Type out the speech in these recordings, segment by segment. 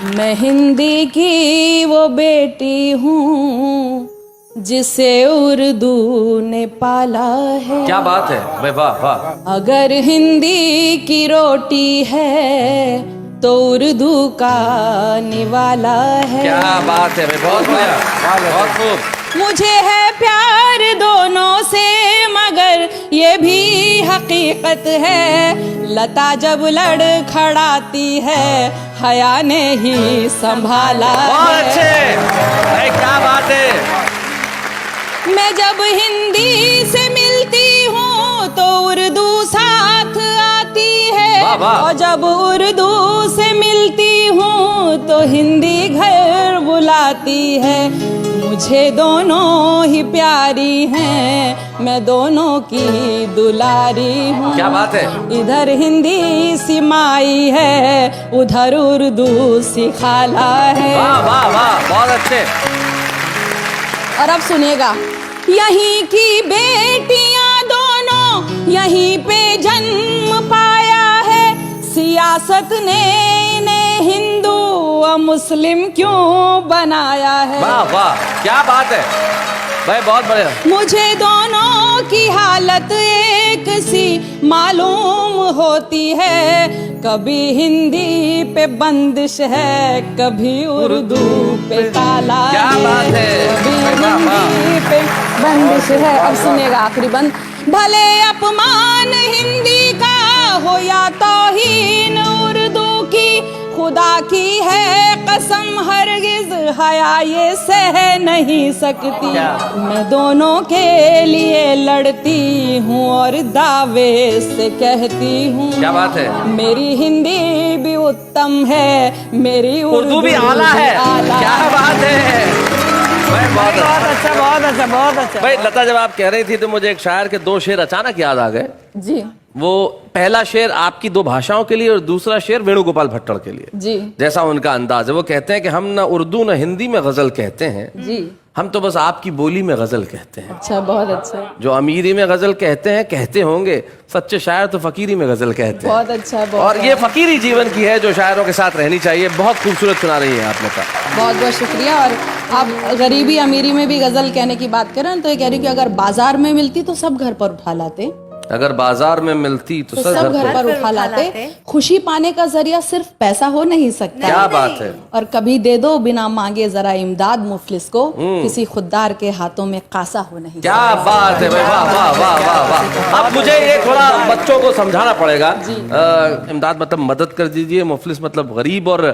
मैं हिंदी की वो बेटी हूँ जिसे उर्दू ने पाला है। क्या बात है भाई, वाह वाह। अगर हिंदी की रोटी है तो उर्दू का निवाला है। क्या बात है भाई, बहुत बढ़िया, बहुत खूब। मुझे है प्यार दोनों से मगर ये भी हकीकत है, लता जब लड़खड़ाती है हया ने ही संभाला बहुत है। अच्छे भाई, क्या बात है। मैं जब हिंदी से मिलती हूँ तो उर्दू साथ आती है, वाह, वाह। और जब उर्दू से मिलती हूँ तो हिंदी घर बुलाती है। मुझे दोनों ही प्यारी हैं, मैं दोनों की दुलारी हूँ। क्या बात है। इधर हिंदी सिमाई है, उधर उर्दू सिखाला है। वाह वाह वाह, बहुत अच्छे। और अब सुनिएगा, यहीं की बेटियां दोनों यहीं पे जन्म पाया है, सियासत ने इन्हें हिंदू और मुस्लिम क्यों बनाया है। वाह वाह, क्या बात है भाई, बहुत बढ़िया। मुझे दोनों की हालत एक सी मालूम होती है, कभी हिंदी पे बंदिश है, कभी उर्दू पे ताला है। क्या बात है, कभी वाह, वाह। हिंदी पे बंदिश है। अब सुनिएगा आखिरी बंद। भले अपमान हिंदी का हो या तौहीन उर्दू की, खुदा की है कसम हरगिज हया ये सह नहीं सकती। मैं दोनों के लिए लड़ती हूँ और दावे से कहती हूँ। क्या बात है। मेरी हिंदी भी उत्तम है, मेरी उर्दू भी आला है। क्या बात है भाई, बहुत अच्छा, बहुत अच्छा, बहुत अच्छा। भाई। लता, जब आप कह रही थी तो मुझे एक शायर के दो शेर अचानक याद आ गए जी। वो पहला शेर आपकी दो भाषाओं के लिए और दूसरा शेर वेणुगोपाल भट्टड़ के लिए। जी। जैसा उनका अंदाज है, वो कहते हैं कि हम ना उर्दू ना हिंदी में गजल कहते हैं, जी। हम तो बस आपकी बोली में गजल कहते हैं। अच्छा, बहुत अच्छा, जो अमीरी में गजल कहते हैं कहते होंगे, सच्चे शायर तो फकीरी में गजल कहते हैं। बहुत अच्छा, बहुत और ये फकीरी जीवन की है जो शायरों के साथ रहनी चाहिए। बहुत खूबसूरत सुना रही है आप लता। बहुत बहुत शुक्रिया। और आप गरीबी अमीरी में भी गजल कहने की बात करें तो ये कह रही कि अगर बाजार में मिलती तो सब घर पर उठा लाते, अगर बाजार में मिलती तो सब घर पर उठा लाते। खुशी पाने का जरिया सिर्फ पैसा हो नहीं सकता। क्या बात है। और कभी दे दो बिना मांगे जरा इमदाद मुफलिस को, किसी खुददार के हाथों में कासा हो नहीं। क्या बात है भाई, वाह वाह वाह वाह वाह। अब मुझे ये थोड़ा बच्चों को समझाना पड़ेगा। इमदाद मतलब मदद कर दीजिए, मुफलिस मतलब गरीब, और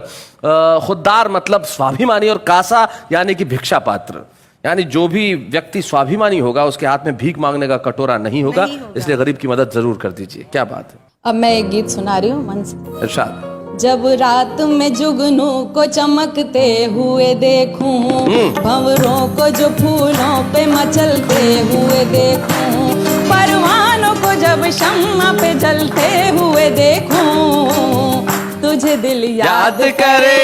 खुददार मतलब स्वाभिमानी, और कासा यानी कि भिक्षा पात्र, यानी जो भी व्यक्ति स्वाभिमानी होगा उसके हाथ में भीख मांगने का कटोरा नहीं होगा, इसलिए गरीब की मदद जरूर कर दीजिए। क्या बात है। अब मैं एक गीत सुना रही हूँ मन से। इरशाद। जब रात में जुगनू को चमकते हुए देखूं, भंवरों को जो फूलों पे मचलते हुए देखूं, परवानों को जब शम्मा पे जलते हुए देखूं, तुझे दिल याद करे,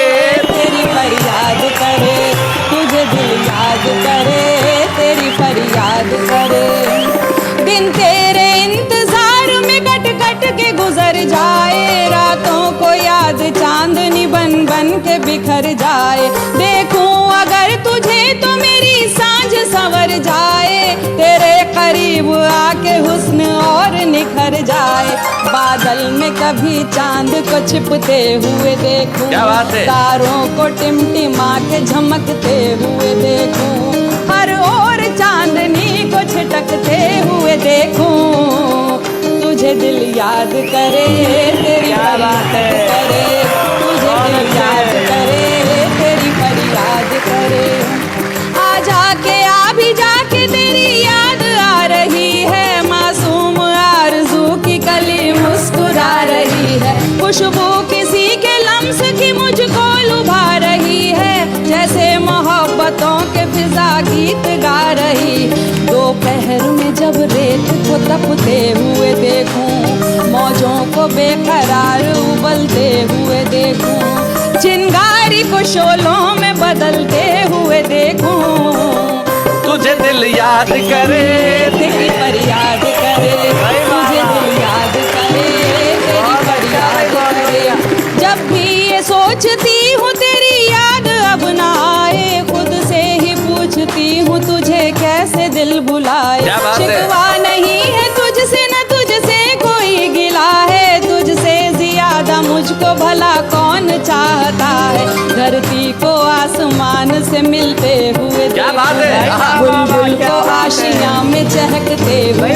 तेरी फरियाद करे, तुझे दिल याद करे, तेरी फरियाद करे। दिन तेरे इंतजार में कट कट के गुजर जाए, रातों को याद चांदनी बन बन के बिखर जाए। देखूं अगर तुझे तो मेरी सांझ संवर जाए, तेरे करीब आके हुस्न और निखर जाए। बादल में कभी चांद को छिपते हुए देखूं, क्या बात है। तारों को टिमटिमा के झमकते हुए देखूं, हर ओर चांदनी को छिटकते हुए देखूं, तुझे दिल याद करे, तेरी फरियाद करे, तुझे दिल याद करे, तेरी फरियाद करे। आ जाके आ भी जाके तेरी याद आ रही है, मासूम आरज़ू की कली मुस्कुरा रही है, खुशबू किसी के लम्स की मुझको लुभा रही है, जैसे मोहब्बतों के फिजा गीत गा रही। दोपहर में जब रेत को तपते हुए देखूं, मौजों को बेकरार उबलते हुए देखूं, चिंगारी को शोलों में बदलते हुए देखूं, तुझे दिल याद करे, तेरी फरियाद करे, तुझे दिल याद करे, तेरी फरियाद करे। जब भी ये सोचती हूँ तेरी को भला कौन चाहता है, धरती को आसमान से मिलते हुए क्या बात है। बुलबुल को आशियां में चहकते हुए